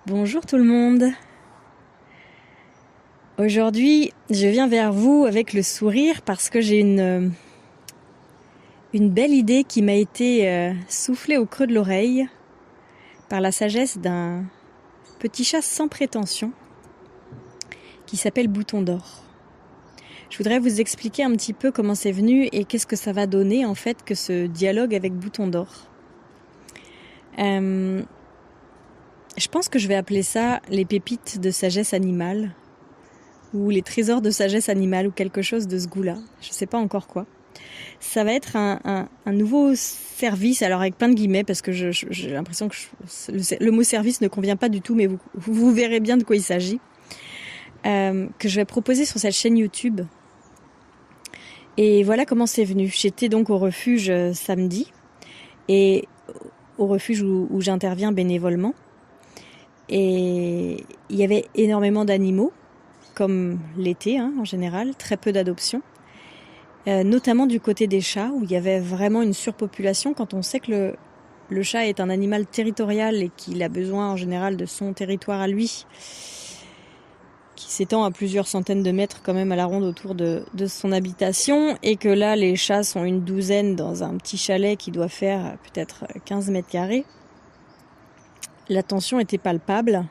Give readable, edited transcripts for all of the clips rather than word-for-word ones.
Bonjour tout le monde. Aujourd'hui, je viens vers vous avec le sourire parce que j'ai une belle idée qui m'a été soufflée au creux de l'oreille par la sagesse d'un petit chat sans prétention qui s'appelle Bouton d'Or. Je voudrais vous expliquer un petit peu comment c'est venu et qu'est-ce que ça va donner en fait que ce dialogue avec Bouton d'Or. Je pense que je vais appeler ça les pépites de sagesse animale ou les trésors de sagesse animale ou quelque chose de ce goût-là. Je ne sais pas encore quoi. Ça va être un nouveau service, alors avec plein de guillemets parce que j'ai l'impression que le mot service ne convient pas du tout, mais vous verrez bien de quoi il s'agit, que je vais proposer sur cette chaîne YouTube. Et voilà comment c'est venu. J'étais donc au refuge samedi, et au refuge où j'interviens bénévolement. Et il y avait énormément d'animaux, comme l'été en général, très peu d'adoptions. Notamment du côté des chats, où il y avait vraiment une surpopulation, quand on sait que le chat est un animal territorial et qu'il a besoin en général de son territoire à lui, qui s'étend à plusieurs centaines de mètres quand même à la ronde autour de son habitation, et que là les chats sont une douzaine dans un petit chalet qui doit faire peut-être 15 mètres carrés. La tension était palpable.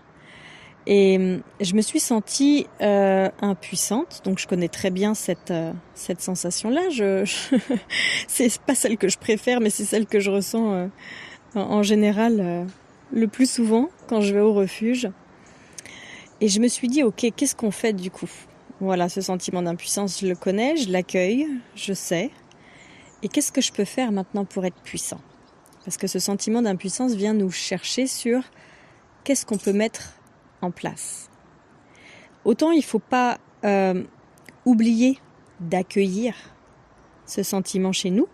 Et je me suis sentie impuissante, donc je connais très bien cette sensation-là. C'est pas celle que je préfère, mais c'est celle que je ressens en général le plus souvent quand je vais au refuge. Et je me suis dit, ok, qu'est-ce qu'on fait du coup? Voilà, ce sentiment d'impuissance, je le connais, je l'accueille, je sais. Et qu'est-ce que je peux faire maintenant pour être puissant? Parce que ce sentiment d'impuissance vient nous chercher sur qu'est-ce qu'on peut mettre en place. Autant il ne faut pas oublier d'accueillir ce sentiment chez nous.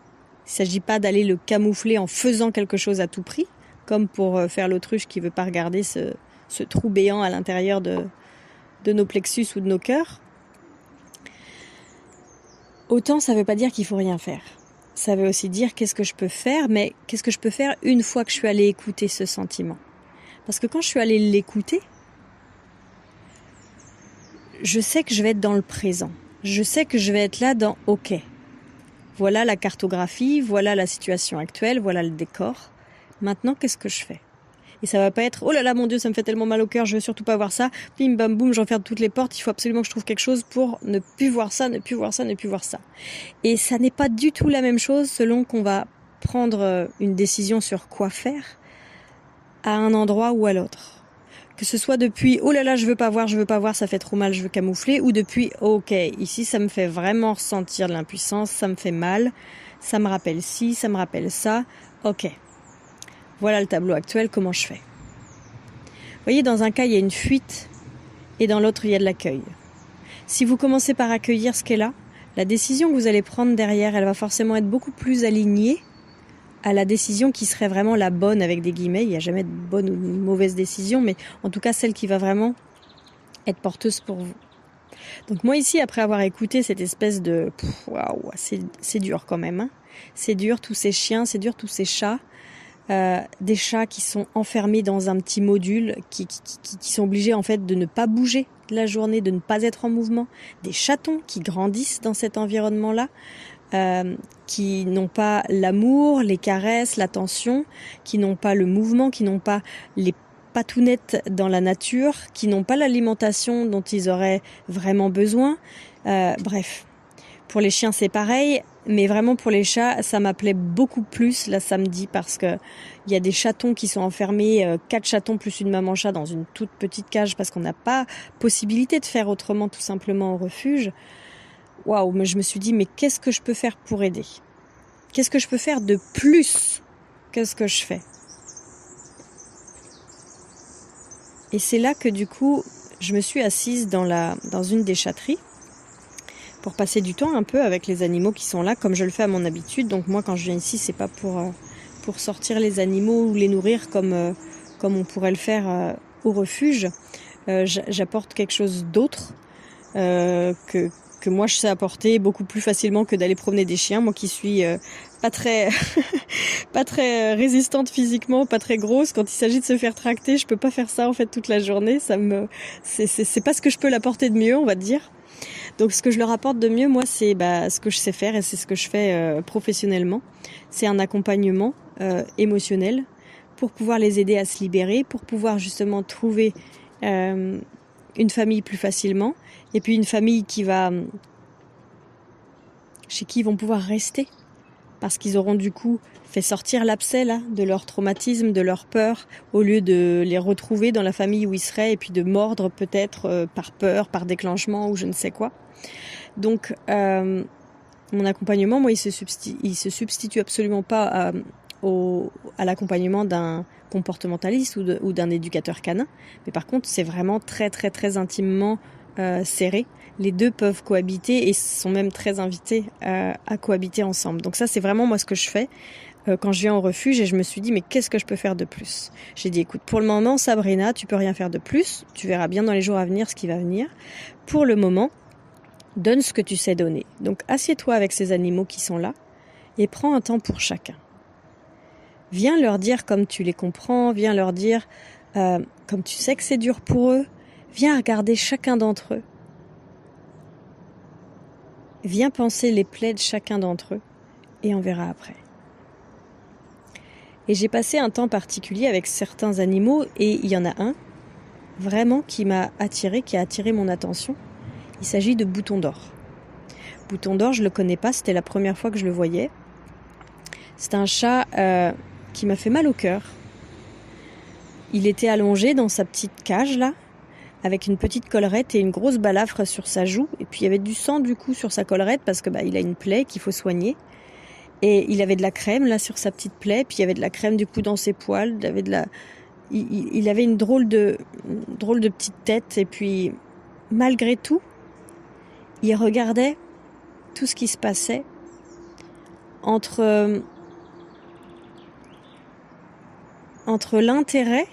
Il ne s'agit pas d'aller le camoufler en faisant quelque chose à tout prix, comme pour faire l'autruche qui ne veut pas regarder ce trou béant à l'intérieur de nos plexus ou de nos cœurs. Autant ça ne veut pas dire qu'il ne faut rien faire. Ça veut aussi dire qu'est-ce que je peux faire, mais qu'est-ce que je peux faire une fois que je suis allée écouter ce sentiment. Parce que quand je suis allée l'écouter, je sais que je vais être dans le présent. Je sais que je vais être là dans OK. Voilà la cartographie, voilà la situation actuelle, voilà le décor. Maintenant, qu'est-ce que je fais? Et ça va pas être « Oh là là, mon Dieu, ça me fait tellement mal au cœur, je veux surtout pas voir ça. Bim, bam, boum, j'enferme toutes les portes. Il faut absolument que je trouve quelque chose pour ne plus voir ça, ne plus voir ça, ne plus voir ça. » Et ça n'est pas du tout la même chose selon qu'on va prendre une décision sur quoi faire à un endroit ou à l'autre. Que ce soit depuis « Oh là là, je veux pas voir, ça fait trop mal, je veux camoufler » ou depuis « Ok, ici ça me fait vraiment ressentir de l'impuissance, ça me fait mal, ça me rappelle ci, ça me rappelle ça, ok. Voilà le tableau actuel, comment je fais ?» Vous voyez, dans un cas, il y a une fuite et dans l'autre, il y a de l'accueil. Si vous commencez par accueillir ce qui est là, la décision que vous allez prendre derrière, elle va forcément être beaucoup plus alignée à la décision qui serait vraiment la bonne, avec des guillemets. Il n'y a jamais de bonne ou de mauvaise décision, mais en tout cas celle qui va vraiment être porteuse pour vous. Donc moi ici, après avoir écouté cette espèce de... Waouh, c'est dur quand même. C'est dur tous ces chiens, c'est dur tous ces chats. Des chats qui sont enfermés dans un petit module, qui sont obligés en fait de ne pas bouger de la journée, de ne pas être en mouvement. Des chatons qui grandissent dans cet environnement-là. Qui n'ont pas l'amour, les caresses, l'attention, qui n'ont pas le mouvement, qui n'ont pas les patounettes dans la nature, qui n'ont pas l'alimentation dont ils auraient vraiment besoin. Bref, pour les chiens c'est pareil, mais vraiment pour les chats, ça m'appelait beaucoup plus là samedi parce que il y a des chatons qui sont enfermés, 4 chatons plus une maman chat dans une toute petite cage parce qu'on n'a pas possibilité de faire autrement tout simplement au refuge. Waouh, mais je me suis dit, mais qu'est-ce que je peux faire pour aider? Qu'est-ce que je peux faire de plus que ce que je fais? Et c'est là que du coup, je me suis assise dans une des chatteries pour passer du temps un peu avec les animaux qui sont là, comme je le fais à mon habitude. Donc moi, quand je viens ici, c'est pas pour sortir les animaux ou les nourrir comme on pourrait le faire au refuge. J'apporte quelque chose d'autre que que moi je sais apporter beaucoup plus facilement que d'aller promener des chiens. Moi qui suis pas très pas très résistante physiquement, pas très grosse, quand il s'agit de se faire tracter, je peux pas faire ça en fait toute la journée. C'est pas ce que je peux l'apporter de mieux, on va dire. Donc ce que je leur apporte de mieux, moi, c'est ce que je sais faire et c'est ce que je fais professionnellement. C'est un accompagnement émotionnel pour pouvoir les aider à se libérer, pour pouvoir justement trouver une famille plus facilement, et puis une famille chez qui ils vont pouvoir rester, parce qu'ils auront du coup fait sortir l'abcès là, de leur traumatisme, de leur peur, au lieu de les retrouver dans la famille où ils seraient, et puis de mordre peut-être par peur, par déclenchement ou je ne sais quoi. Donc mon accompagnement, moi, il se substitue absolument pas à l'accompagnement d'un comportementaliste ou d'un éducateur canin. Mais par contre, c'est vraiment très, très, très intimement serré. Les deux peuvent cohabiter et sont même très invités à cohabiter ensemble. Donc ça, c'est vraiment moi ce que je fais quand je viens au refuge et je me suis dit, mais qu'est-ce que je peux faire de plus? J'ai dit, écoute, pour le moment, Sabrina, tu peux rien faire de plus. Tu verras bien dans les jours à venir ce qui va venir. Pour le moment, donne ce que tu sais donner. Donc assieds-toi avec ces animaux qui sont là et prends un temps pour chacun. Viens leur dire comme tu les comprends, viens leur dire comme tu sais que c'est dur pour eux, viens regarder chacun d'entre eux. Viens penser les plaies de chacun d'entre eux et on verra après. Et j'ai passé un temps particulier avec certains animaux et il y en a un vraiment qui m'a attiré, qui a attiré mon attention. Il s'agit de Bouton d'Or. Bouton d'Or, je ne le connais pas, c'était la première fois que je le voyais. C'est un chat qui m'a fait mal au cœur. Il était allongé dans sa petite cage là, avec une petite collerette et une grosse balafre sur sa joue. Et puis il y avait du sang du coup sur sa collerette parce que il a une plaie qu'il faut soigner. Et il avait de la crème là sur sa petite plaie, puis il y avait de la crème du coup dans ses poils. Il avait une drôle de petite tête. Et puis malgré tout, il regardait tout ce qui se passait entre l'intérêt,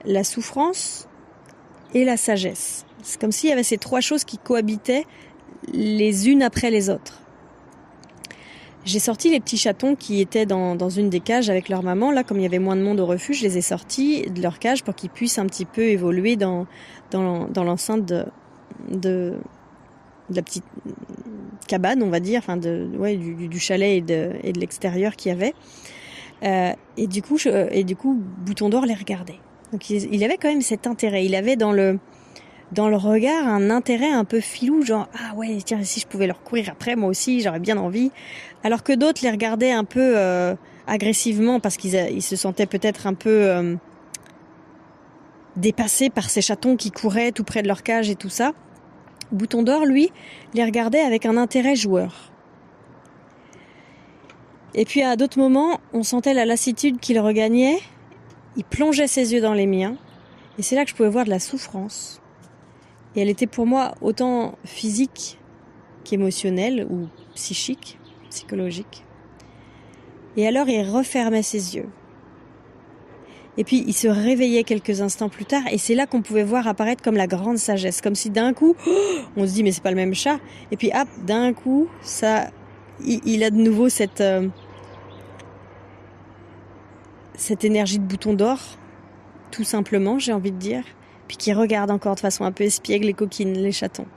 la souffrance et la sagesse. C'est comme s'il y avait ces trois choses qui cohabitaient les unes après les autres. J'ai sorti les petits chatons qui étaient dans une des cages avec leur maman. Là, comme il y avait moins de monde au refuge, je les ai sortis de leur cage pour qu'ils puissent un petit peu évoluer dans l'enceinte de la petite cabane, on va dire, enfin du chalet et de l'extérieur qu'il y avait. Et du coup, Bouton d'Or les regardait. Donc il avait quand même cet intérêt. Il avait dans le regard un intérêt un peu filou, genre ah ouais, tiens, si je pouvais leur courir après, moi aussi, j'aurais bien envie. Alors que d'autres les regardaient un peu agressivement parce qu'ils se sentaient peut-être un peu dépassés par ces chatons qui couraient tout près de leur cage et tout ça. Bouton d'Or, lui, les regardait avec un intérêt joueur. Et puis à d'autres moments, on sentait la lassitude qu'il regagnait. Il plongeait ses yeux dans les miens. Et c'est là que je pouvais voir de la souffrance. Et elle était pour moi autant physique qu'émotionnelle ou psychologique. Et alors il refermait ses yeux. Et puis il se réveillait quelques instants plus tard et c'est là qu'on pouvait voir apparaître comme la grande sagesse. Comme si d'un coup, on se dit mais c'est pas le même chat. Et puis hop, d'un coup, il a de nouveau cette énergie de Bouton d'Or, tout simplement, j'ai envie de dire. Puis qui regarde encore de façon un peu espiègle les coquines, les chatons.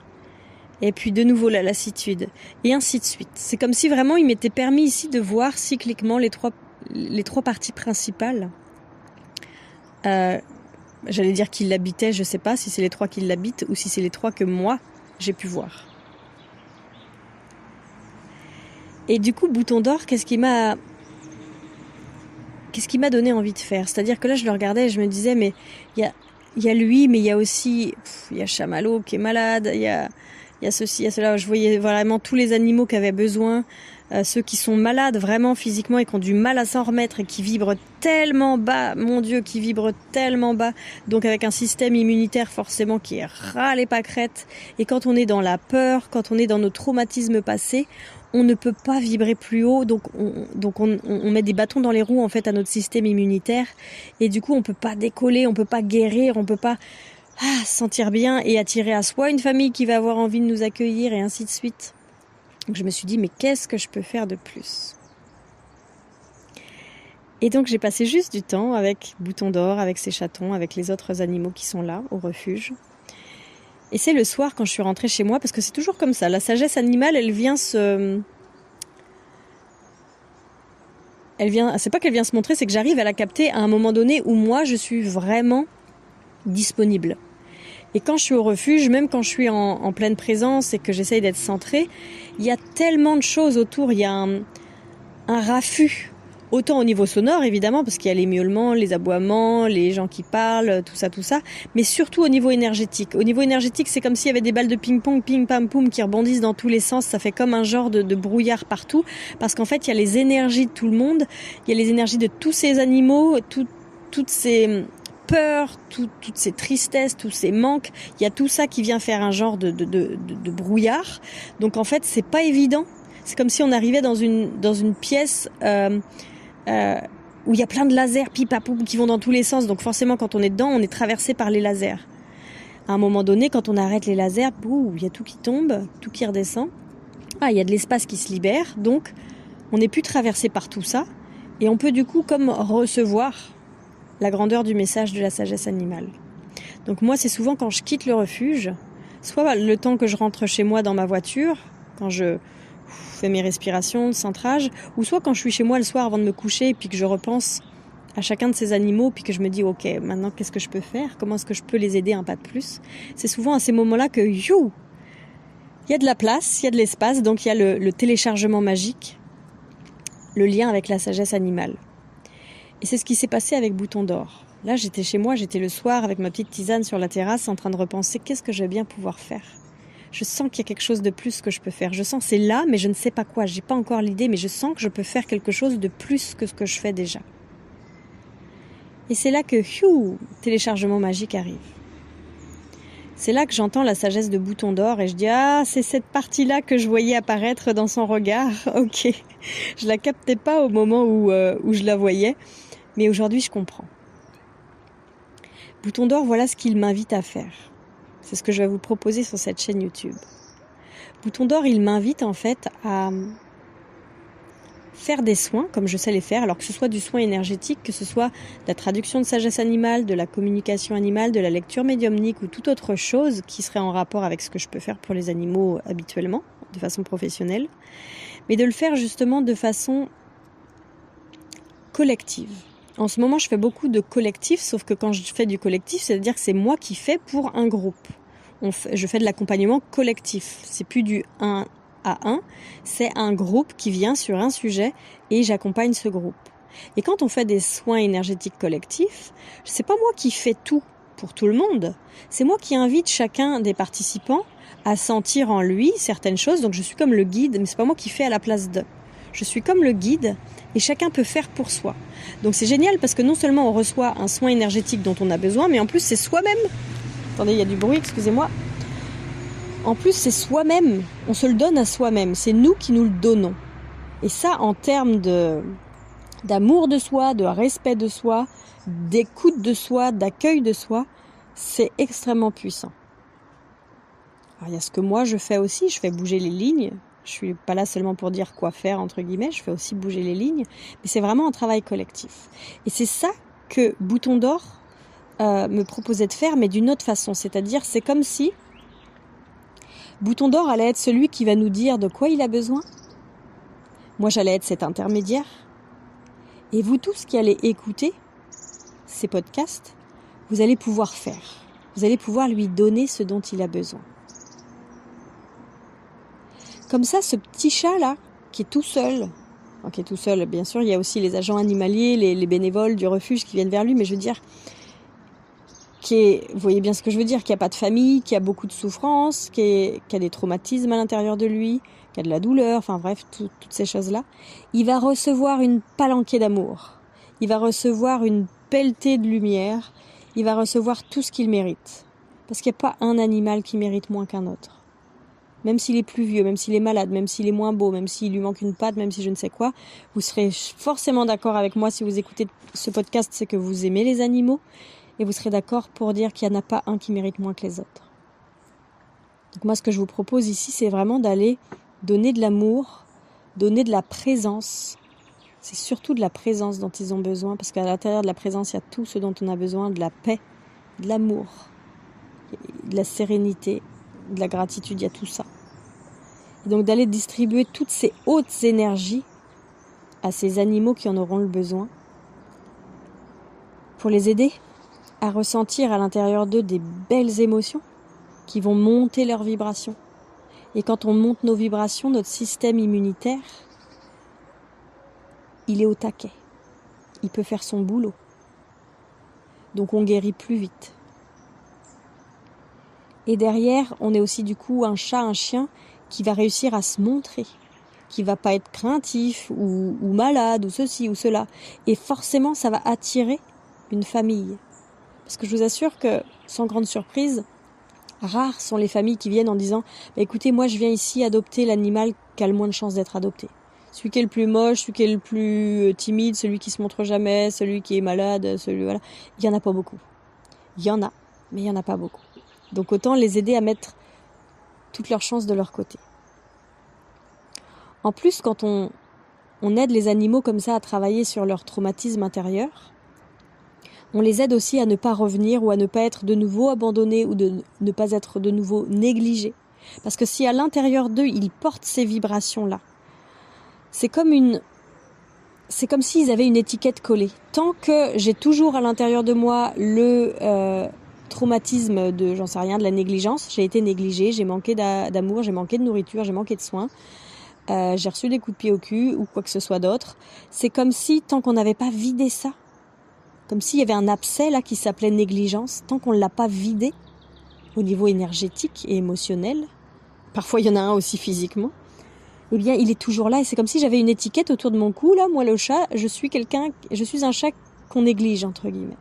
Et puis de nouveau la lassitude. Et ainsi de suite. C'est comme si vraiment il m'était permis ici de voir cycliquement les trois parties principales. J'allais dire qu'il l'habitait, je sais pas si c'est les trois qui l'habitent ou si c'est les trois que moi j'ai pu voir. Et du coup, Bouton d'Or, qu'est-ce qui m'a donné envie de faire? C'est-à-dire que là, je le regardais et je me disais, mais il y a lui, mais il y a aussi, il y a Chamallow qui est malade, il y a ceci, il y a cela. Je voyais vraiment tous les animaux qui avaient besoin, ceux qui sont malades vraiment physiquement et qui ont du mal à s'en remettre et qui vibrent tellement bas, mon Dieu, qui vibrent tellement bas. Donc avec un système immunitaire forcément qui est ras les pâquerettes. Et quand on est dans la peur, quand on est dans nos traumatismes passés, on ne peut pas vibrer plus haut, donc on met des bâtons dans les roues en fait à notre système immunitaire et du coup on peut pas décoller, on peut pas guérir, on peut pas se sentir bien et attirer à soi une famille qui va avoir envie de nous accueillir et ainsi de suite. Donc je me suis dit, mais qu'est-ce que je peux faire de plus ? Et donc j'ai passé juste du temps avec Bouton d'Or, avec ses chatons, avec les autres animaux qui sont là, au refuge. Et c'est le soir quand je suis rentrée chez moi, parce que c'est toujours comme ça, la sagesse animale, c'est pas qu'elle vient se montrer, c'est que j'arrive à la capter à un moment donné où moi je suis vraiment disponible. Et quand je suis au refuge, même quand je suis en pleine présence et que j'essaye d'être centrée, il y a tellement de choses autour, il y a un raffut. Autant au niveau sonore, évidemment, parce qu'il y a les miaulements, les aboiements, les gens qui parlent, tout ça, mais surtout au niveau énergétique. Au niveau énergétique, c'est comme s'il y avait des balles de ping-pong, ping-pam-poum, qui rebondissent dans tous les sens. Ça fait comme un genre de brouillard partout, parce qu'en fait, il y a les énergies de tout le monde, il y a les énergies de tous ces animaux, toutes ces peurs, toutes ces tristesses, tous ces manques. Il y a tout ça qui vient faire un genre de brouillard. Donc en fait, c'est pas évident. C'est comme si on arrivait dans une pièce où il y a plein de lasers pipapoum qui vont dans tous les sens. Donc forcément, quand on est dedans, on est traversé par les lasers. À un moment donné, quand on arrête les lasers, il y a tout qui tombe, tout qui redescend. Il y a de l'espace qui se libère. Donc, on n'est plus traversé par tout ça. Et on peut du coup comme recevoir la grandeur du message de la sagesse animale. Donc moi, c'est souvent quand je quitte le refuge, soit le temps que je rentre chez moi dans ma voiture, quand je fais mes respirations, le centrage, ou soit quand je suis chez moi le soir avant de me coucher et puis que je repense à chacun de ces animaux puis que je me dis ok, maintenant qu'est-ce que je peux faire, comment est-ce que je peux les aider un pas de plus. C'est souvent à ces moments-là que il y a de la place, il y a de l'espace, donc il y a le téléchargement magique, le lien avec la sagesse animale. Et c'est ce qui s'est passé avec Bouton d'Or. Là, j'étais chez moi, j'étais le soir avec ma petite tisane sur la terrasse en train de repenser qu'est-ce que je vais bien pouvoir faire. Je sens qu'il y a quelque chose de plus que je peux faire. Je sens que c'est là, mais je ne sais pas quoi. J'ai pas encore l'idée, mais je sens que je peux faire quelque chose de plus que ce que je fais déjà. Et c'est là que, téléchargement magique arrive. C'est là que j'entends la sagesse de Bouton d'Or et je dis c'est cette partie-là que je voyais apparaître dans son regard. Ok, je la captais pas au moment où je la voyais, mais aujourd'hui je comprends. Bouton d'Or, voilà ce qu'il m'invite à faire. C'est ce que je vais vous proposer sur cette chaîne YouTube. Bouton d'Or, il m'invite en fait à faire des soins, comme je sais les faire, alors que ce soit du soin énergétique, que ce soit de la traduction de sagesse animale, de la communication animale, de la lecture médiumnique ou toute autre chose qui serait en rapport avec ce que je peux faire pour les animaux habituellement, de façon professionnelle, mais de le faire justement de façon collective. En ce moment, je fais beaucoup de collectif, sauf que quand je fais du collectif, c'est-à-dire que c'est moi qui fais pour un groupe. Je fais de l'accompagnement collectif. C'est plus du 1 à 1, c'est un groupe qui vient sur un sujet et j'accompagne ce groupe. Et quand on fait des soins énergétiques collectifs, c'est pas moi qui fais tout pour tout le monde. C'est moi qui invite chacun des participants à sentir en lui certaines choses. Donc je suis comme le guide, mais c'est pas moi qui fais à la place d'eux. Je suis comme le guide et chacun peut faire pour soi. Donc c'est génial parce que non seulement on reçoit un soin énergétique dont on a besoin, mais en plus c'est soi-même. Attendez, il y a du bruit, excusez-moi. En plus c'est soi-même, on se le donne à soi-même, c'est nous qui nous le donnons. Et ça en termes d'amour de soi, de respect de soi, d'écoute de soi, d'accueil de soi, c'est extrêmement puissant. Alors il y a ce que moi je fais aussi, je fais bouger les lignes. Je suis pas là seulement pour dire quoi faire, entre guillemets, je fais aussi bouger les lignes, mais c'est vraiment un travail collectif. Et c'est ça que Bouton d'Or me proposait de faire, mais d'une autre façon. C'est-à-dire, c'est comme si Bouton d'Or allait être celui qui va nous dire de quoi il a besoin. Moi, j'allais être cet intermédiaire. Et vous tous qui allez écouter ces podcasts, vous allez pouvoir faire. Vous allez pouvoir lui donner ce dont il a besoin. Comme ça, ce petit chat-là, qui est tout seul, bien sûr, il y a aussi les agents animaliers, les bénévoles du refuge qui viennent vers lui, mais je veux dire, vous voyez bien ce que je veux dire, qui n'a pas de famille, qui a beaucoup de souffrance, qui a des traumatismes à l'intérieur de lui, qui a de la douleur, enfin bref, toutes ces choses-là, il va recevoir une palanquée d'amour, il va recevoir une pelletée de lumière, il va recevoir tout ce qu'il mérite. Parce qu'il n'y a pas un animal qui mérite moins qu'un autre. Même s'il est plus vieux, même s'il est malade, même s'il est moins beau, même s'il lui manque une patte, même si je ne sais quoi, vous serez forcément d'accord avec moi si vous écoutez ce podcast, c'est que vous aimez les animaux et vous serez d'accord pour dire qu'il n'y en a pas un qui mérite moins que les autres. Donc moi, ce que je vous propose ici, c'est vraiment d'aller donner de l'amour, donner de la présence. C'est surtout de la présence dont ils ont besoin, parce qu'à l'intérieur de la présence, il y a tout ce dont on a besoin, de la paix, de l'amour, de la sérénité, de la gratitude, il y a tout ça. Et donc d'aller distribuer toutes ces hautes énergies à ces animaux qui en auront le besoin, pour les aider à ressentir à l'intérieur d'eux des belles émotions qui vont monter leurs vibrations. Et quand on monte nos vibrations, notre système immunitaire, il est au taquet. Il peut faire son boulot. Donc on guérit plus vite. Et derrière, on est aussi du coup un chat, un chien qui va réussir à se montrer, qui va pas être craintif ou malade ou ceci ou cela. Et forcément, ça va attirer une famille. Parce que je vous assure que, sans grande surprise, rares sont les familles qui viennent en disant « Écoutez, moi je viens ici adopter l'animal qui a le moins de chances d'être adopté. Celui qui est le plus moche, celui qui est le plus timide, celui qui se montre jamais, celui qui est malade, celui voilà. » Il n'y en a pas beaucoup. Il y en a, mais il n'y en a pas beaucoup. Donc autant les aider à mettre toutes leurs chances de leur côté. En plus, quand on aide les animaux comme ça à travailler sur leur traumatisme intérieur, on les aide aussi à ne pas revenir ou à ne pas être de nouveau abandonnés ou de ne pas être de nouveau négligés. Parce que si à l'intérieur d'eux, ils portent ces vibrations-là, c'est comme s'ils avaient une étiquette collée. Tant que j'ai toujours à l'intérieur de moi le traumatisme de, j'en sais rien, de la négligence, j'ai été négligée, j'ai manqué d'amour, j'ai manqué de nourriture, j'ai manqué de soins, j'ai reçu des coups de pied au cul ou quoi que ce soit d'autre, c'est comme si, tant qu'on n'avait pas vidé ça, comme s'il y avait un abcès là qui s'appelait négligence, tant qu'on ne l'a pas vidé au niveau énergétique et émotionnel, parfois il y en a un aussi physiquement, eh bien il est toujours là et c'est comme si j'avais une étiquette autour de mon cou, là, moi le chat, je suis un chat qu'on néglige entre guillemets.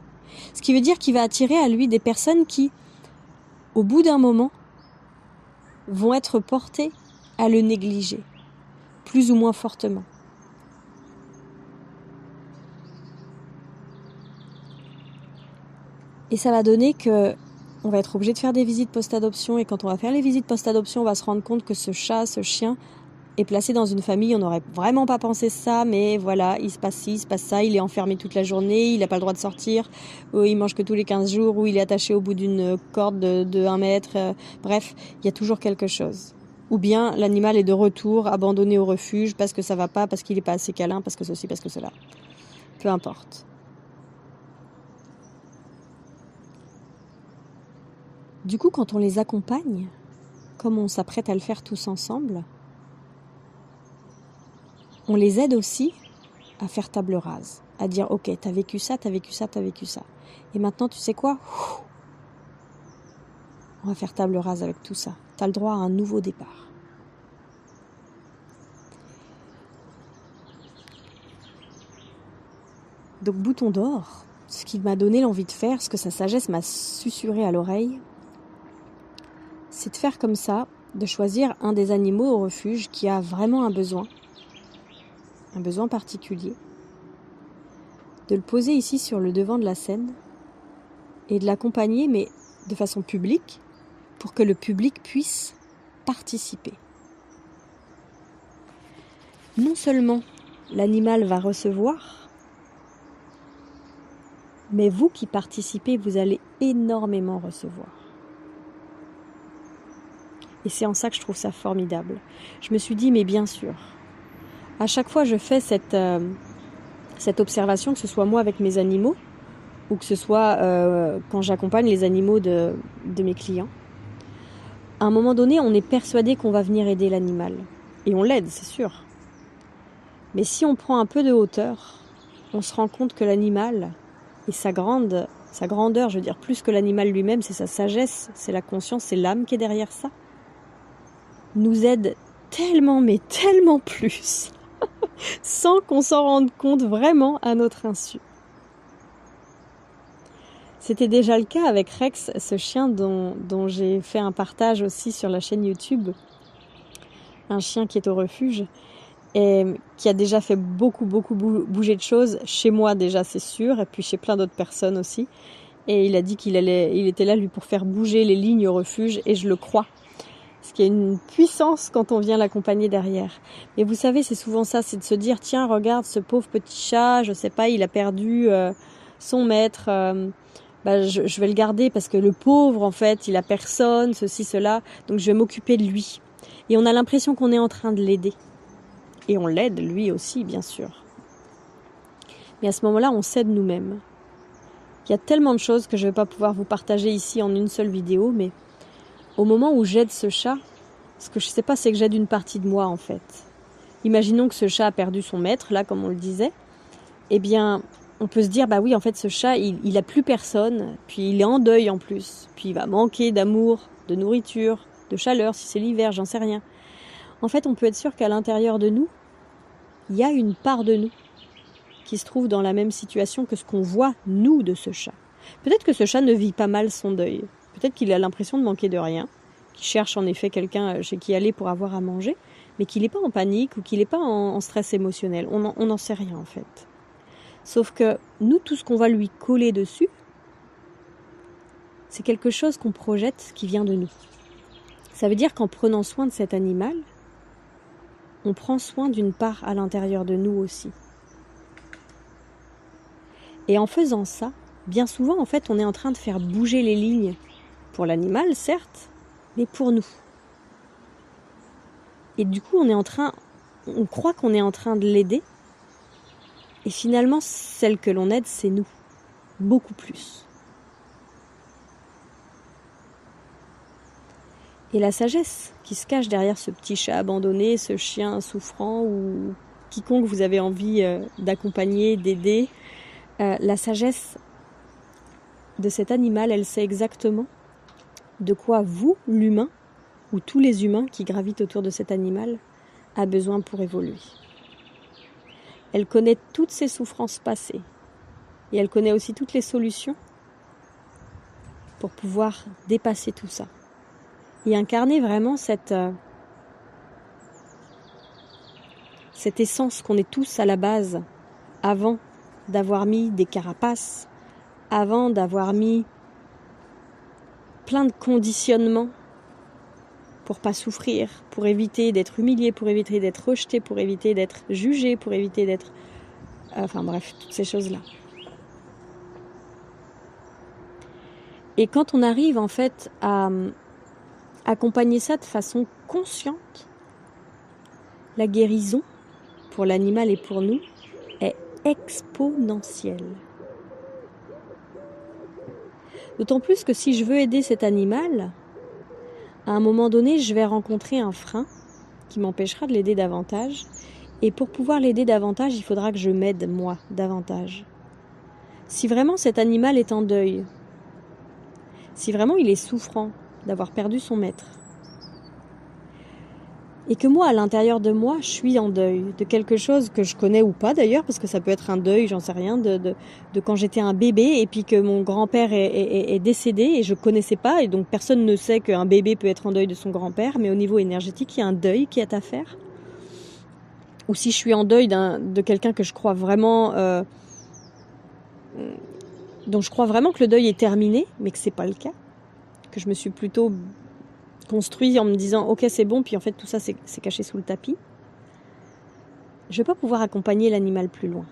Ce qui veut dire qu'il va attirer à lui des personnes qui, au bout d'un moment, vont être portées à le négliger, plus ou moins fortement. Et ça va donner que on va être obligé de faire des visites post-adoption et quand on va faire les visites post-adoption, on va se rendre compte que ce chat, ce chien est placé dans une famille, on n'aurait vraiment pas pensé ça, mais voilà, il se passe ci, il se passe ça, il est enfermé toute la journée, il n'a pas le droit de sortir, il mange que tous les 15 jours, ou il est attaché au bout d'une corde de 1 mètre, bref, il y a toujours quelque chose. Ou bien l'animal est de retour, abandonné au refuge, parce que ça va pas, parce qu'il n'est pas assez câlin, parce que ceci, parce que cela. Peu importe. Du coup, quand on les accompagne, comme on s'apprête à le faire tous ensemble, on les aide aussi à faire table rase, à dire « Ok, t'as vécu ça, t'as vécu ça, t'as vécu ça. Et maintenant, tu sais quoi ? On va faire table rase avec tout ça. T'as le droit à un nouveau départ. » Donc, Bouton d'or, ce qui m'a donné l'envie de faire, ce que sa sagesse m'a susurré à l'oreille, c'est de faire comme ça, de choisir un des animaux au refuge qui a vraiment un besoin particulier, de le poser ici sur le devant de la scène et de l'accompagner, mais de façon publique, pour que le public puisse participer. Non seulement l'animal va recevoir, mais vous qui participez, vous allez énormément recevoir. Et c'est en ça que je trouve ça formidable. Je me suis dit, mais bien sûr, à chaque fois je fais cette observation, que ce soit moi avec mes animaux, ou que ce soit quand j'accompagne les animaux de mes clients, à un moment donné, on est persuadé qu'on va venir aider l'animal. Et on l'aide, c'est sûr. Mais si on prend un peu de hauteur, on se rend compte que l'animal et sa grandeur, je veux dire, plus que l'animal lui-même, c'est sa sagesse, c'est la conscience, c'est l'âme qui est derrière ça, nous aide tellement, mais tellement plus, sans qu'on s'en rende compte vraiment à notre insu. C'était déjà le cas avec Rex, ce chien dont j'ai fait un partage aussi sur la chaîne YouTube, un chien qui est au refuge et qui a déjà fait beaucoup bouger de choses, chez moi déjà c'est sûr, et puis chez plein d'autres personnes aussi, Et il a dit il était là lui pour faire bouger les lignes au refuge, et je le crois. Parce qu'il y a une puissance quand on vient l'accompagner derrière. Mais vous savez, c'est souvent ça, c'est de se dire, tiens, regarde ce pauvre petit chat, je sais pas, il a perdu son maître, je vais le garder parce que le pauvre, en fait, il a personne, ceci, cela, donc je vais m'occuper de lui. Et on a l'impression qu'on est en train de l'aider. Et on l'aide, lui aussi, bien sûr. Mais à ce moment-là, on s'aide nous-mêmes. Il y a tellement de choses que je ne vais pas pouvoir vous partager ici en une seule vidéo, mais au moment où j'aide ce chat, ce que je ne sais pas, c'est que j'aide une partie de moi, en fait. Imaginons que ce chat a perdu son maître, là, comme on le disait. Eh bien, on peut se dire, bah oui, en fait, ce chat, il a plus personne, puis il est en deuil en plus, puis il va manquer d'amour, de nourriture, de chaleur, si c'est l'hiver, j'en sais rien. En fait, on peut être sûr qu'à l'intérieur de nous, il y a une part de nous qui se trouve dans la même situation que ce qu'on voit, nous, de ce chat. Peut-être que ce chat ne vit pas mal son deuil. Peut-être qu'il a l'impression de manquer de rien, qu'il cherche en effet quelqu'un chez qui aller pour avoir à manger, mais qu'il n'est pas en panique ou qu'il n'est pas en stress émotionnel. On n'en sait rien, en fait. Sauf que nous, tout ce qu'on va lui coller dessus, c'est quelque chose qu'on projette qui vient de nous. Ça veut dire qu'en prenant soin de cet animal, on prend soin d'une part à l'intérieur de nous aussi. Et en faisant ça, bien souvent, en fait, on est en train de faire bouger les lignes pour l'animal, certes, mais pour nous. Et du coup, on croit qu'on est en train de l'aider. Et finalement, celle que l'on aide, c'est nous. Beaucoup plus. Et la sagesse qui se cache derrière ce petit chat abandonné, ce chien souffrant ou quiconque vous avez envie d'accompagner, d'aider, la sagesse de cet animal, elle sait exactement de quoi vous, l'humain, ou tous les humains qui gravitent autour de cet animal, a besoin pour évoluer. Elle connaît toutes ses souffrances passées et elle connaît aussi toutes les solutions pour pouvoir dépasser tout ça et incarner vraiment cette essence qu'on est tous à la base avant d'avoir mis des carapaces, avant d'avoir mis plein de conditionnements pour pas souffrir, pour éviter d'être humilié, pour éviter d'être rejeté, pour éviter d'être jugé, pour éviter d'être... Enfin bref, toutes ces choses-là. Et quand on arrive en fait à accompagner ça de façon consciente, la guérison pour l'animal et pour nous est exponentielle. D'autant plus que si je veux aider cet animal, à un moment donné, je vais rencontrer un frein qui m'empêchera de l'aider davantage. Et pour pouvoir l'aider davantage, il faudra que je m'aide, moi, davantage. Si vraiment cet animal est en deuil, si vraiment il est souffrant d'avoir perdu son maître, et que moi, à l'intérieur de moi, je suis en deuil de quelque chose que je connais ou pas d'ailleurs, parce que ça peut être un deuil, j'en sais rien, de quand j'étais un bébé et puis que mon grand-père est décédé et je connaissais pas, et donc personne ne sait qu'un bébé peut être en deuil de son grand-père, mais au niveau énergétique, il y a un deuil qui est à faire. Ou si je suis en deuil de quelqu'un que je crois vraiment, dont je crois vraiment que le deuil est terminé, mais que c'est pas le cas, que je me suis plutôt construit en me disant ok c'est bon, puis en fait tout ça c'est caché sous le tapis, je vais pas pouvoir accompagner l'animal plus loin.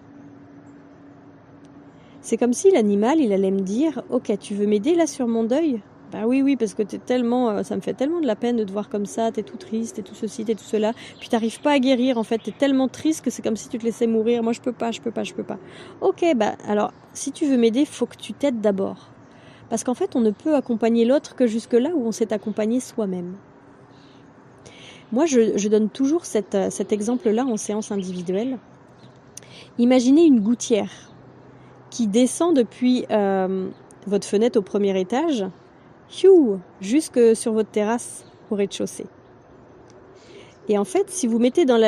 C'est comme si l'animal il allait me dire ok tu veux m'aider là sur mon deuil? Ben oui parce que ça me fait tellement de la peine de te voir comme ça, t'es tout triste, t'es tout ceci, t'es tout cela, puis t'arrives pas à guérir en fait, t'es tellement triste que c'est comme si tu te laissais mourir, moi je peux pas. Ok alors si tu veux m'aider, faut que tu t'aides d'abord. Parce qu'en fait, on ne peut accompagner l'autre que jusque là où on s'est accompagné soi-même. Moi, je donne toujours cet exemple-là en séance individuelle. Imaginez une gouttière qui descend depuis votre fenêtre au premier étage, jusque sur votre terrasse au rez-de-chaussée. Et en fait, si vous mettez dans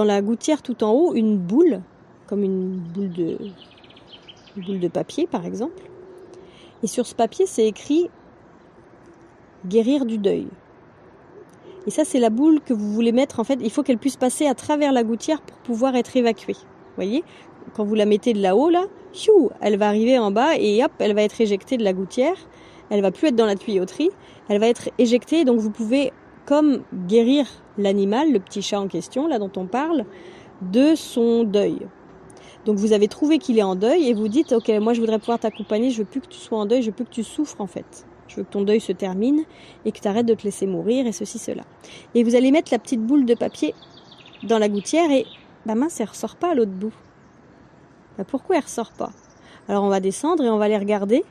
la gouttière tout en haut une boule, comme une boule de papier par exemple, et sur ce papier, c'est écrit « guérir du deuil ». Et ça, c'est la boule que vous voulez mettre. En fait, il faut qu'elle puisse passer à travers la gouttière pour pouvoir être évacuée. Vous voyez ? quand vous la mettez de là-haut, là, elle va arriver en bas et hop, elle va être éjectée de la gouttière. Elle va plus être dans la tuyauterie. Elle va être éjectée. Donc vous pouvez comme guérir l'animal, le petit chat en question, là dont on parle, de son deuil. Donc vous avez trouvé qu'il est en deuil et vous dites, ok, moi je voudrais pouvoir t'accompagner, je veux plus que tu sois en deuil, je veux plus que tu souffres en fait. Je veux que ton deuil se termine et que tu arrêtes de te laisser mourir et ceci, cela. Et vous allez mettre la petite boule de papier dans la gouttière et, mince, elle ressort pas à l'autre bout. Pourquoi elle ressort pas? Alors on va descendre et on va aller regarder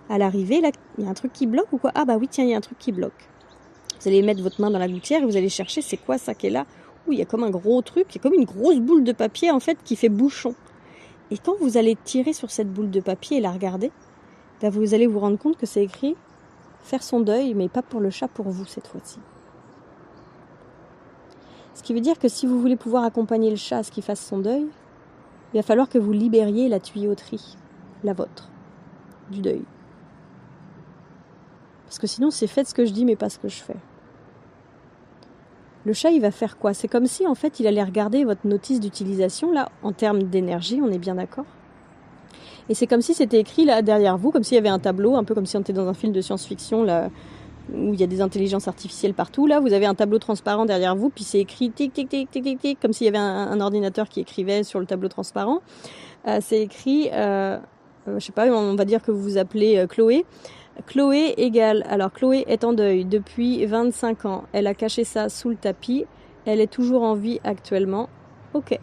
à l'arrivée, là, il y a un truc qui bloque ou quoi? Ah bah oui, tiens, il y a un truc qui bloque. Vous allez mettre votre main dans la gouttière et vous allez chercher, c'est quoi ça qui est là? Ouh, il y a comme un gros truc, il y a comme une grosse boule de papier en fait qui fait bouchon. Et quand vous allez tirer sur cette boule de papier et la regarder, vous allez vous rendre compte que c'est écrit « Faire son deuil, mais pas pour le chat, pour vous cette fois-ci ». Ce qui veut dire que si vous voulez pouvoir accompagner le chat à ce qu'il fasse son deuil, il va falloir que vous libériez la tuyauterie, la vôtre, du deuil. Parce que sinon, c'est faites ce que je dis, mais pas ce que je fais. Le chat, il va faire quoi? C'est comme si, en fait, il allait regarder votre notice d'utilisation, là, en termes d'énergie, on est bien d'accord? Et c'est comme si c'était écrit, là, derrière vous, comme s'il y avait un tableau, un peu comme si on était dans un film de science-fiction, là, où il y a des intelligences artificielles partout. Là, vous avez un tableau transparent derrière vous, puis c'est écrit tic, tic, tic, tic, tic, tic, comme s'il y avait un ordinateur qui écrivait sur le tableau transparent. C'est écrit, je sais pas, on va dire que vous vous appelez Chloé. Chloé égale, alors Chloé est en deuil depuis 25 ans. Elle a caché ça sous le tapis. Elle est toujours en vie actuellement. Ok.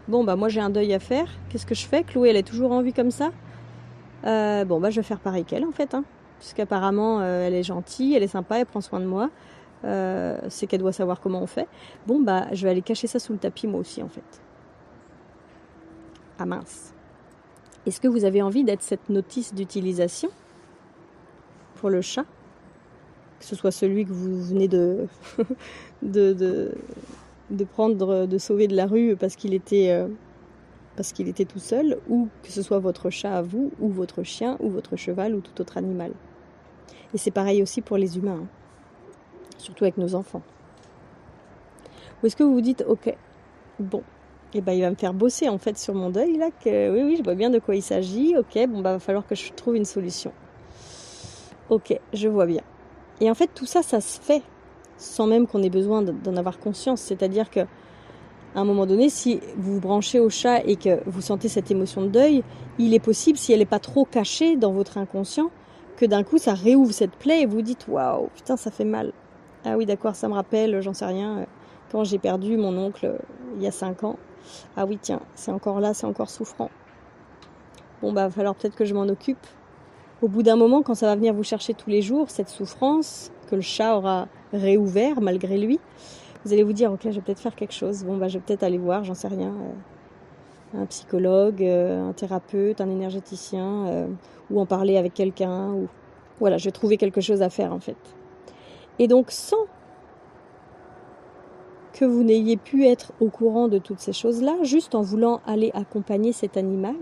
Bon, moi j'ai un deuil à faire. Qu'est-ce que je fais? Chloé, elle est toujours en vie comme ça. Je vais faire pareil qu'elle en fait. Puisqu'apparemment, elle est gentille, elle est sympa, elle prend soin de moi. C'est qu'elle doit savoir comment on fait. Je vais aller cacher ça sous le tapis moi aussi en fait. Ah mince. Est-ce que vous avez envie d'être cette notice d'utilisation pour le chat, que ce soit celui que vous venez de prendre, de sauver de la rue parce qu'il était tout seul, ou que ce soit votre chat à vous, ou votre chien, ou votre cheval, ou tout autre animal. Et c'est pareil aussi pour les humains, surtout avec nos enfants. Ou est-ce que vous vous dites, ok, bon, il va me faire bosser en fait sur mon deuil, là, que oui, je vois bien de quoi il s'agit, ok, va falloir que je trouve une solution. Ok, je vois bien. Et en fait, tout ça, ça se fait sans même qu'on ait besoin d'en avoir conscience. C'est-à-dire que, à un moment donné, si vous vous branchez au chat et que vous sentez cette émotion de deuil, il est possible, si elle n'est pas trop cachée dans votre inconscient, que d'un coup, ça réouvre cette plaie et vous dites « Waouh, putain, ça fait mal. Ah oui, d'accord, ça me rappelle, j'en sais rien, quand j'ai perdu mon oncle il y a 5 ans. Ah oui, tiens, c'est encore là, c'est encore souffrant. Bon, va falloir peut-être que je m'en occupe. » Au bout d'un moment, quand ça va venir vous chercher tous les jours, cette souffrance que le chat aura réouvert malgré lui, vous allez vous dire, ok, je vais peut-être faire quelque chose. Je vais peut-être aller voir, j'en sais rien, un psychologue, un thérapeute, un énergéticien, ou en parler avec quelqu'un. Ou voilà, je vais trouver quelque chose à faire en fait. Et donc, sans que vous n'ayez pu être au courant de toutes ces choses-là, juste en voulant aller accompagner cet animal,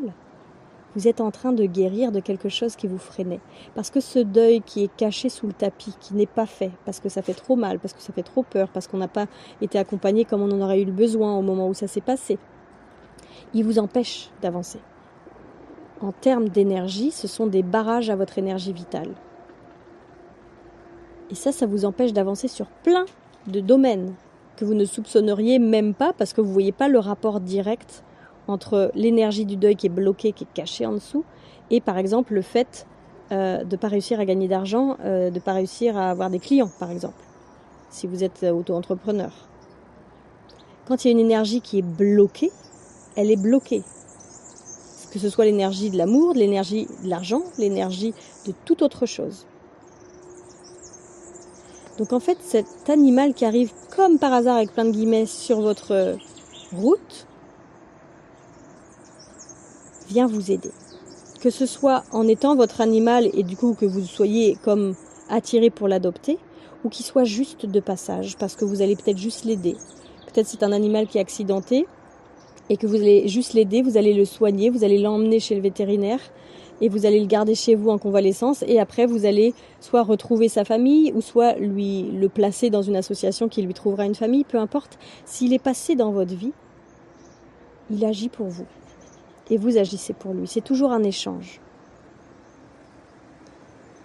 vous êtes en train de guérir de quelque chose qui vous freinait. Parce que ce deuil qui est caché sous le tapis, qui n'est pas fait, parce que ça fait trop mal, parce que ça fait trop peur, parce qu'on n'a pas été accompagné comme on en aurait eu le besoin au moment où ça s'est passé, il vous empêche d'avancer. En termes d'énergie, ce sont des barrages à votre énergie vitale. Et ça vous empêche d'avancer sur plein de domaines que vous ne soupçonneriez même pas parce que vous ne voyez pas le rapport direct entre l'énergie du deuil qui est bloquée, qui est cachée en dessous, et par exemple le fait de ne pas réussir à gagner d'argent, de ne pas réussir à avoir des clients, par exemple, si vous êtes auto-entrepreneur. Quand il y a une énergie qui est bloquée, elle est bloquée. Que ce soit l'énergie de l'amour, de l'énergie de l'argent, l'énergie de toute autre chose. Donc en fait, cet animal qui arrive comme par hasard avec plein de guillemets sur votre route, vient vous aider. Que ce soit en étant votre animal et du coup que vous soyez comme attiré pour l'adopter, ou qu'il soit juste de passage, parce que vous allez peut-être juste l'aider. Peut-être c'est un animal qui est accidenté, et que vous allez juste l'aider, vous allez le soigner, vous allez l'emmener chez le vétérinaire, et vous allez le garder chez vous en convalescence, et après vous allez soit retrouver sa famille, ou soit lui le placer dans une association qui lui trouvera une famille, peu importe. S'il est passé dans votre vie, il agit pour vous. et vous agissez pour lui. C'est toujours un échange.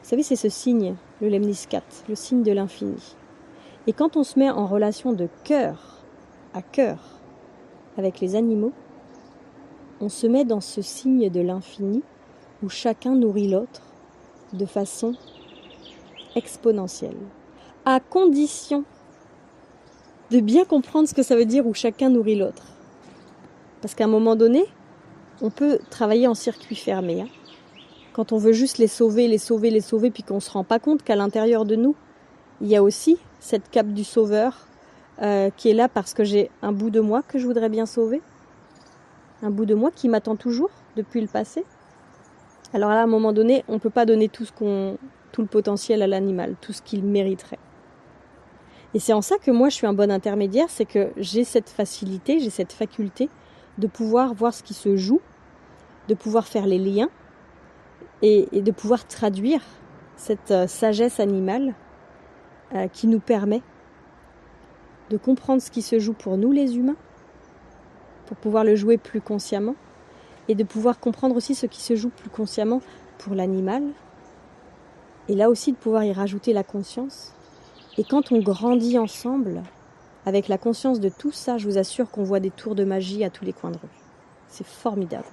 Vous savez, c'est ce signe, le lemniscat, le signe de l'infini. Et quand on se met en relation de cœur à cœur avec les animaux, on se met dans ce signe de l'infini où chacun nourrit l'autre de façon exponentielle, à condition de bien comprendre ce que ça veut dire où chacun nourrit l'autre. Parce qu'à un moment donné, on peut travailler en circuit fermé. Quand on veut juste les sauver, puis qu'on ne se rend pas compte qu'à l'intérieur de nous, il y a aussi cette cape du sauveur qui est là parce que j'ai un bout de moi que je voudrais bien sauver, un bout de moi qui m'attend toujours depuis le passé. Alors là, à un moment donné, on ne peut pas donner tout le potentiel à l'animal, tout ce qu'il mériterait. Et c'est en ça que moi, je suis un bon intermédiaire, c'est que j'ai cette facilité, j'ai cette faculté de pouvoir voir ce qui se joue, de pouvoir faire les liens et de pouvoir traduire cette sagesse animale qui nous permet de comprendre ce qui se joue pour nous les humains, pour pouvoir le jouer plus consciemment, et de pouvoir comprendre aussi ce qui se joue plus consciemment pour l'animal, et là aussi de pouvoir y rajouter la conscience. Et quand on grandit ensemble, avec la conscience de tout ça, je vous assure qu'on voit des tours de magie à tous les coins de rue. C'est formidable.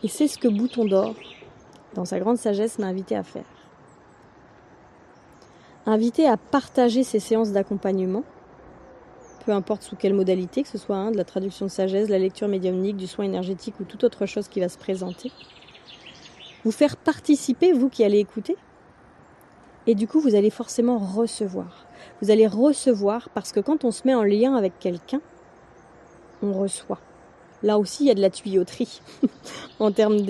Et c'est ce que Bouton d'Or, dans sa grande sagesse, m'a invité à faire. Invité à partager ces séances d'accompagnement, peu importe sous quelle modalité, que ce soit de la traduction de sagesse, de la lecture médiumnique, du soin énergétique ou toute autre chose qui va se présenter. Vous faire participer, vous qui allez écouter, et du coup vous allez forcément recevoir. Vous allez recevoir parce que quand on se met en lien avec quelqu'un, on reçoit. Là aussi il y a de la tuyauterie en termes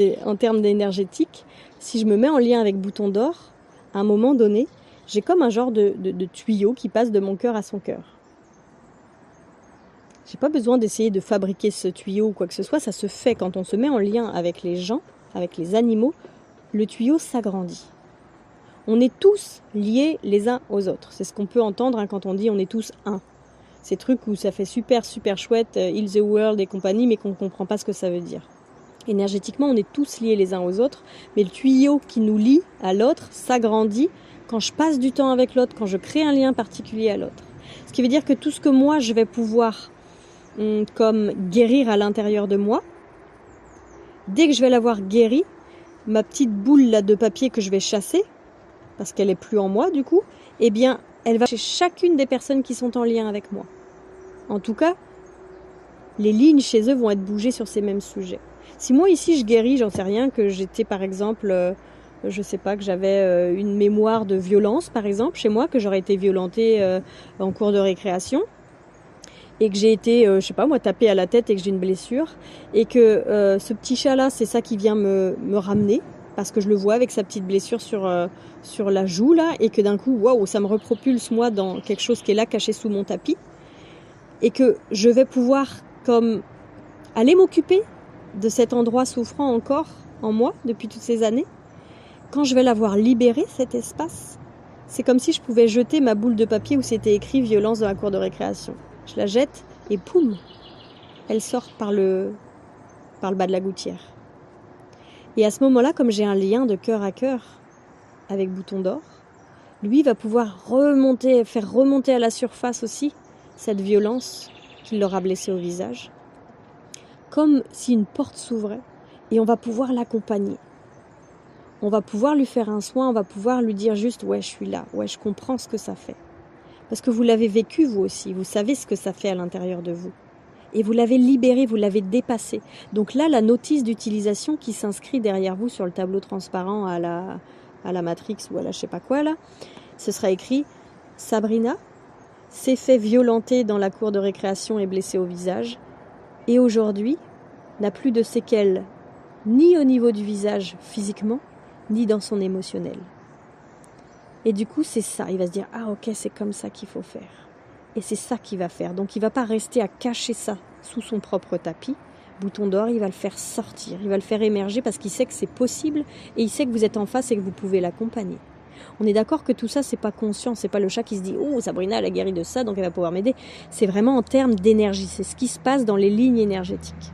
d'énergétique. Si je me mets en lien avec Bouton d'Or, à un moment donné, j'ai comme un genre de tuyau qui passe de mon cœur à son cœur. J'ai pas besoin d'essayer de fabriquer ce tuyau ou quoi que ce soit, ça se fait quand on se met en lien avec les gens, avec les animaux, le tuyau s'agrandit. On est tous liés les uns aux autres. C'est ce qu'on peut entendre quand on dit on est tous un. Ces trucs où ça fait super chouette, Heal the World et compagnie, mais qu'on ne comprend pas ce que ça veut dire. Énergétiquement, on est tous liés les uns aux autres, mais le tuyau qui nous lie à l'autre s'agrandit quand je passe du temps avec l'autre, quand je crée un lien particulier à l'autre. Ce qui veut dire que tout ce que moi je vais pouvoir comme guérir à l'intérieur de moi, dès que je vais l'avoir guéri, ma petite boule là de papier que je vais chasser, parce qu'elle est plus en moi du coup, eh bien elle va chez chacune des personnes qui sont en lien avec moi. En tout cas, les lignes chez eux vont être bougées sur ces mêmes sujets. Si moi ici je guéris, j'en sais rien, que j'étais par exemple, je sais pas, que j'avais une mémoire de violence par exemple chez moi, que j'aurais été violentée en cours de récréation, et que j'ai été, je sais pas moi, tapée à la tête et que j'ai une blessure, et que ce petit chat-là, c'est ça qui vient me ramener, parce que je le vois avec sa petite blessure sur la joue, là, et que d'un coup, waouh, ça me repropulse, moi, dans quelque chose qui est là, caché sous mon tapis, et que je vais pouvoir, comme, aller m'occuper de cet endroit souffrant encore en moi, depuis toutes ces années. Quand je vais l'avoir libéré, cet espace, c'est comme si je pouvais jeter ma boule de papier où c'était écrit « violence dans la cour de récréation ». Je la jette et poum, elle sort par le bas de la gouttière. Et à ce moment-là, comme j'ai un lien de cœur à cœur avec Bouton d'Or, lui va pouvoir faire remonter à la surface aussi cette violence qu'il leur a blessée au visage, comme si une porte s'ouvrait, et on va pouvoir l'accompagner. On va pouvoir lui faire un soin, on va pouvoir lui dire juste « ouais, je suis là, ouais, je comprends ce que ça fait ». Parce que vous l'avez vécu vous aussi, vous savez ce que ça fait à l'intérieur de vous. Et vous l'avez libéré, vous l'avez dépassé. Donc là, la notice d'utilisation qui s'inscrit derrière vous sur le tableau transparent à la Matrix ou à la je sais pas quoi là, ce sera écrit « Sabrina s'est fait violenter dans la cour de récréation et blessée au visage, et aujourd'hui n'a plus de séquelles ni au niveau du visage physiquement, ni dans son émotionnel. » Et du coup, c'est ça. Il va se dire « Ah ok, c'est comme ça qu'il faut faire. » Et c'est ça qu'il va faire. Donc il ne va pas rester à cacher ça sous son propre tapis. Bouton d'Or, il va le faire sortir. Il va le faire émerger parce qu'il sait que c'est possible et il sait que vous êtes en face et que vous pouvez l'accompagner. On est d'accord que tout ça, c'est pas conscient. C'est pas le chat qui se dit « Oh, Sabrina, elle a guéri de ça, donc elle va pouvoir m'aider. » C'est vraiment en termes d'énergie. C'est ce qui se passe dans les lignes énergétiques.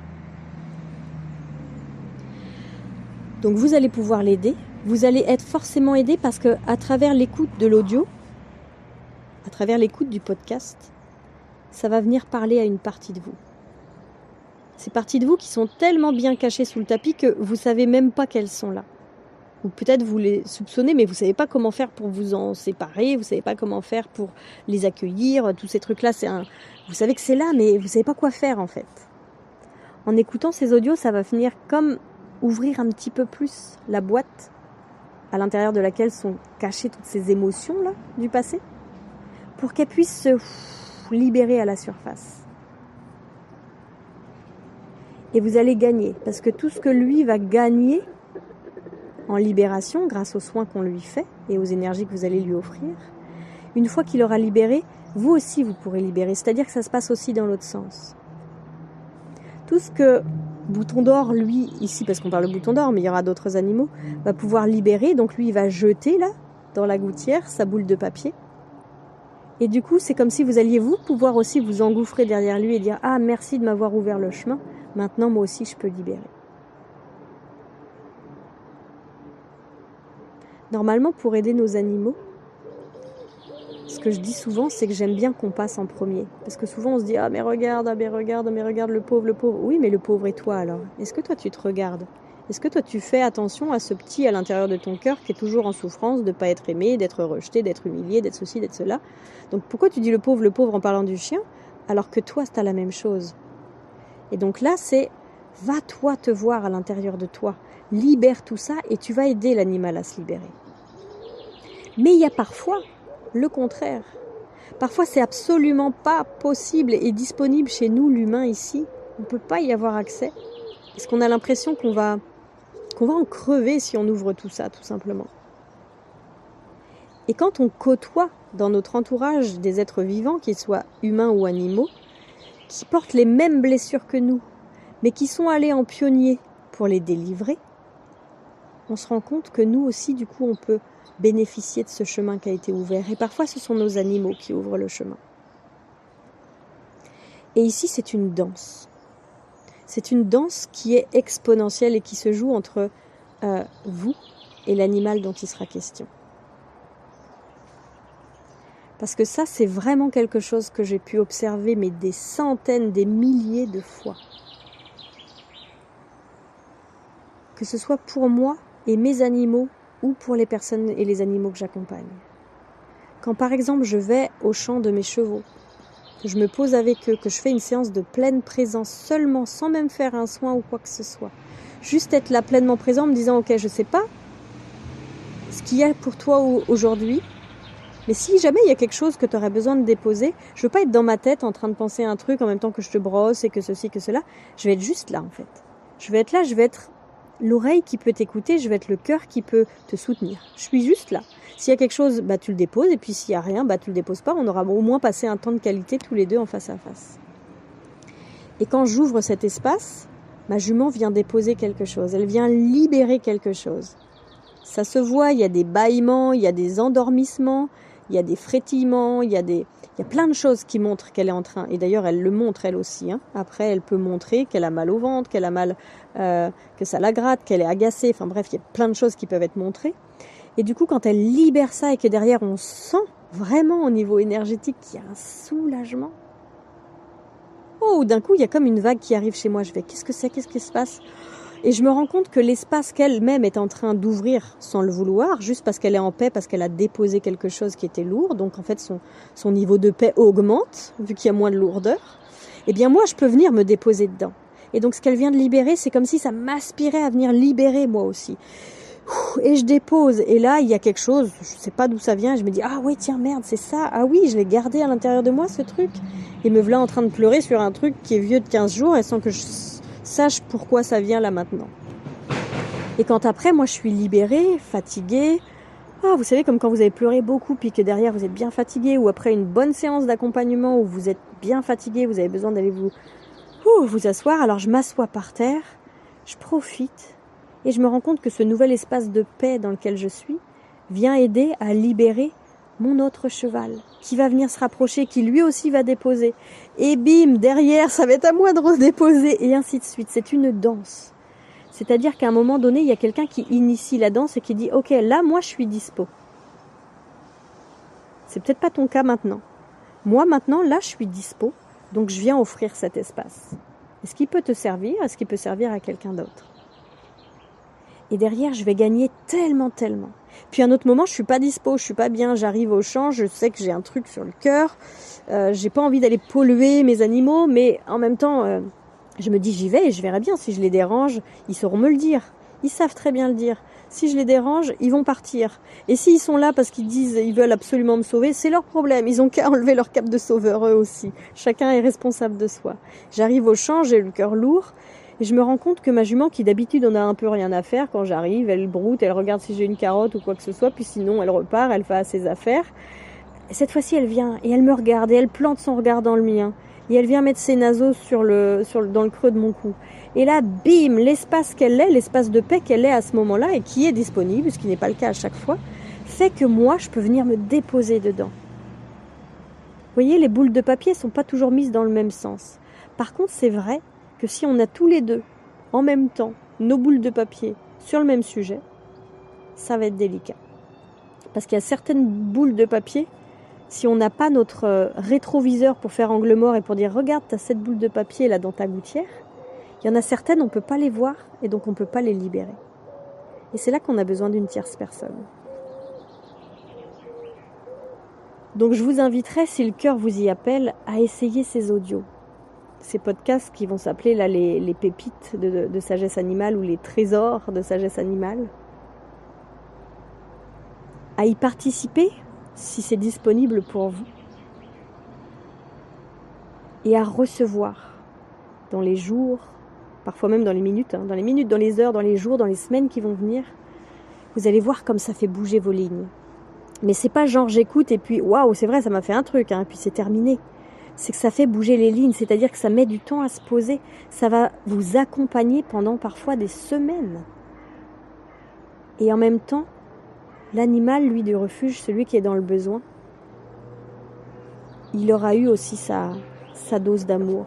Donc vous allez pouvoir l'aider, vous allez être forcément aidé parce que à travers l'écoute de l'audio, à travers l'écoute du podcast, ça va venir parler à une partie de vous. Ces parties de vous qui sont tellement bien cachées sous le tapis que vous ne savez même pas qu'elles sont là. Ou peut-être vous les soupçonnez, mais vous ne savez pas comment faire pour vous en séparer, vous ne savez pas comment faire pour les accueillir, tous ces trucs-là, vous savez que c'est là, mais vous ne savez pas quoi faire en fait. En écoutant ces audios, ça va finir comme ouvrir un petit peu plus la boîte à l'intérieur de laquelle sont cachées toutes ces émotions-là du passé, pour qu'elles puissent se libérer à la surface. Et vous allez gagner, parce que tout ce que lui va gagner en libération, grâce aux soins qu'on lui fait et aux énergies que vous allez lui offrir, une fois qu'il aura libéré, vous aussi vous pourrez libérer, c'est-à-dire que ça se passe aussi dans l'autre sens. Tout ce que Bouton d'Or, lui, ici, parce qu'on parle de Bouton d'Or, mais il y aura d'autres animaux, va pouvoir libérer, donc lui il va jeter là, dans la gouttière, sa boule de papier. Et du coup, c'est comme si vous alliez vous pouvoir aussi vous engouffrer derrière lui et dire « Ah, merci de m'avoir ouvert le chemin, maintenant moi aussi je peux libérer. » Normalement, pour aider nos animaux, ce que je dis souvent, c'est que j'aime bien qu'on passe en premier. Parce que souvent on se dit « Ah, mais regarde, le pauvre, le pauvre. » Oui, mais le pauvre et toi alors? Est-ce que toi tu te regardes? Est-ce que toi tu fais attention à ce petit à l'intérieur de ton cœur qui est toujours en souffrance de ne pas être aimé, d'être rejeté, d'être humilié, d'être ceci, d'être cela? Donc pourquoi tu dis le pauvre en parlant du chien, alors que toi c'est la même chose? Et donc là c'est, va toi te voir à l'intérieur de toi, libère tout ça et tu vas aider l'animal à se libérer. Mais il y a parfois le contraire. Parfois c'est absolument pas possible et disponible chez nous, l'humain ici. On ne peut pas y avoir accès. Parce qu'on a l'impression qu'on va en crever si on ouvre tout ça, tout simplement. Et quand on côtoie dans notre entourage des êtres vivants, qu'ils soient humains ou animaux, qui portent les mêmes blessures que nous, mais qui sont allés en pionnier pour les délivrer, on se rend compte que nous aussi, du coup, on peut bénéficier de ce chemin qui a été ouvert. Et parfois, ce sont nos animaux qui ouvrent le chemin. Et ici, c'est une danse. C'est une danse qui est exponentielle et qui se joue entre vous et l'animal dont il sera question. Parce que ça, c'est vraiment quelque chose que j'ai pu observer, mais des centaines, des milliers de fois. Que ce soit pour moi et mes animaux, ou pour les personnes et les animaux que j'accompagne. Quand par exemple je vais au champ de mes chevaux, que je me pose avec eux, que je fais une séance de pleine présence seulement, sans même faire un soin ou quoi que ce soit, juste être là pleinement présent en me disant « Ok, je ne sais pas ce qu'il y a pour toi aujourd'hui, mais si jamais il y a quelque chose que tu aurais besoin de déposer, je ne veux pas être dans ma tête en train de penser à un truc en même temps que je te brosse et que ceci, que cela, je vais être juste là en fait. Je vais être là, je vais être l'oreille qui peut t'écouter, je vais être le cœur qui peut te soutenir. Je suis juste là. S'il y a quelque chose, bah, tu le déposes, et puis s'il n'y a rien, bah, tu le déposes pas. On aura au moins passé un temps de qualité tous les deux en face à face. Et quand j'ouvre cet espace, ma jument vient déposer quelque chose. Elle vient libérer quelque chose. Ça se voit, il y a des bâillements, il y a des endormissements, il y a des frétillements, il y a plein de choses qui montrent qu'elle est en train, et d'ailleurs elle le montre elle aussi, hein. Après elle peut montrer qu'elle a mal au ventre, qu'elle a mal, que ça la gratte, qu'elle est agacée, enfin bref, il y a plein de choses qui peuvent être montrées. Et du coup quand elle libère ça et que derrière on sent vraiment au niveau énergétique qu'il y a un soulagement, oh, d'un coup il y a comme une vague qui arrive chez moi, je vais, qu'est-ce qui se passe? Et je me rends compte que l'espace qu'elle-même est en train d'ouvrir sans le vouloir, juste parce qu'elle est en paix, parce qu'elle a déposé quelque chose qui était lourd, donc en fait son niveau de paix augmente, vu qu'il y a moins de lourdeur, eh bien moi je peux venir me déposer dedans. Et donc ce qu'elle vient de libérer, c'est comme si ça m'aspirait à venir libérer moi aussi. Et je dépose, et là il y a quelque chose, je sais pas d'où ça vient, je me dis ah oui tiens merde c'est ça, ah oui je l'ai gardé à l'intérieur de moi ce truc, et me voilà en train de pleurer sur un truc qui est vieux de 15 jours et sans que je sache pourquoi ça vient là maintenant. Et quand après moi je suis libérée, fatiguée, vous savez comme quand vous avez pleuré beaucoup puis que derrière vous êtes bien fatigué, ou après une bonne séance d'accompagnement où vous êtes bien fatigué, vous avez besoin d'aller vous asseoir, alors je m'assois par terre, je profite et je me rends compte que ce nouvel espace de paix dans lequel je suis vient aider à libérer mon autre cheval, qui va venir se rapprocher, qui lui aussi va déposer. Et bim, derrière, ça va être à moi de redéposer, et ainsi de suite. C'est une danse. C'est-à-dire qu'à un moment donné, il y a quelqu'un qui initie la danse et qui dit « Ok, là, moi, je suis dispo. » C'est peut-être pas ton cas maintenant. Moi, maintenant, là, je suis dispo, donc je viens offrir cet espace. Est-ce qu'il peut te servir? Est-ce qu'il peut servir à quelqu'un d'autre? Et derrière, je vais gagner tellement. Puis à un autre moment, je suis pas dispo, je suis pas bien, j'arrive au champ, je sais que j'ai un truc sur le cœur, j'ai pas envie d'aller polluer mes animaux, mais en même temps, je me dis j'y vais et je verrai bien. Si je les dérange, ils sauront me le dire. Ils savent très bien le dire. Si je les dérange, ils vont partir. Et s'ils sont là parce qu'ils disent ils veulent absolument me sauver, c'est leur problème. Ils ont qu'à enlever leur cape de sauveur eux aussi. Chacun est responsable de soi. J'arrive au champ, j'ai le cœur lourd. Et je me rends compte que ma jument, qui d'habitude on a un peu rien à faire, quand j'arrive, elle broute, elle regarde si j'ai une carotte ou quoi que ce soit, puis sinon elle repart, elle fait ses affaires. Et cette fois-ci elle vient et elle me regarde et elle plante son regard dans le mien. Et elle vient mettre ses naseaux dans le creux de mon cou. Et là, bim, l'espace qu'elle est, l'espace de paix qu'elle est à ce moment-là et qui est disponible, ce qui n'est pas le cas à chaque fois, fait que moi je peux venir me déposer dedans. Vous voyez, les boules de papier ne sont pas toujours mises dans le même sens. Par contre, c'est vrai que si on a tous les deux, en même temps, nos boules de papier sur le même sujet, ça va être délicat. Parce qu'il y a certaines boules de papier, si on n'a pas notre rétroviseur pour faire angle mort et pour dire « Regarde, tu as cette boule de papier là dans ta gouttière », il y en a certaines, on ne peut pas les voir et donc on ne peut pas les libérer. Et c'est là qu'on a besoin d'une tierce personne. Donc je vous inviterai, si le cœur vous y appelle, à essayer ces audios. Ces podcasts qui vont s'appeler là les pépites de sagesse animale ou les trésors de sagesse animale. À y participer si c'est disponible pour vous. Et à recevoir dans les jours, parfois même dans les minutes, dans les heures, dans les jours, dans les semaines qui vont venir, vous allez voir comme ça fait bouger vos lignes. Mais c'est pas genre j'écoute et puis waouh, c'est vrai, ça m'a fait un truc, puis c'est terminé. C'est que ça fait bouger les lignes, c'est-à-dire que ça met du temps à se poser. Ça va vous accompagner pendant parfois des semaines. Et en même temps, l'animal, lui, du refuge, celui qui est dans le besoin, il aura eu aussi sa dose d'amour,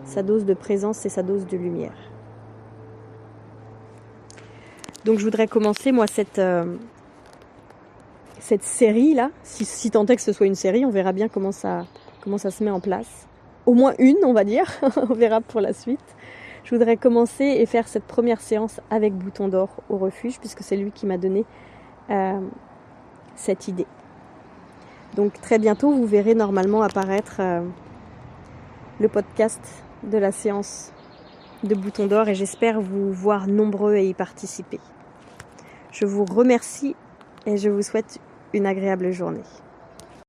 sa dose de présence et sa dose de lumière. Donc je voudrais commencer, moi, cette série-là, si tant est que ce soit une série, on verra bien comment ça se met en place. Au moins une, on va dire. On verra pour la suite. Je voudrais commencer et faire cette première séance avec Bouton d'Or au refuge, puisque c'est lui qui m'a donné cette idée. Donc très bientôt, vous verrez normalement apparaître le podcast de la séance de Bouton d'Or et j'espère vous voir nombreux et y participer. Je vous remercie et je vous souhaite une agréable journée.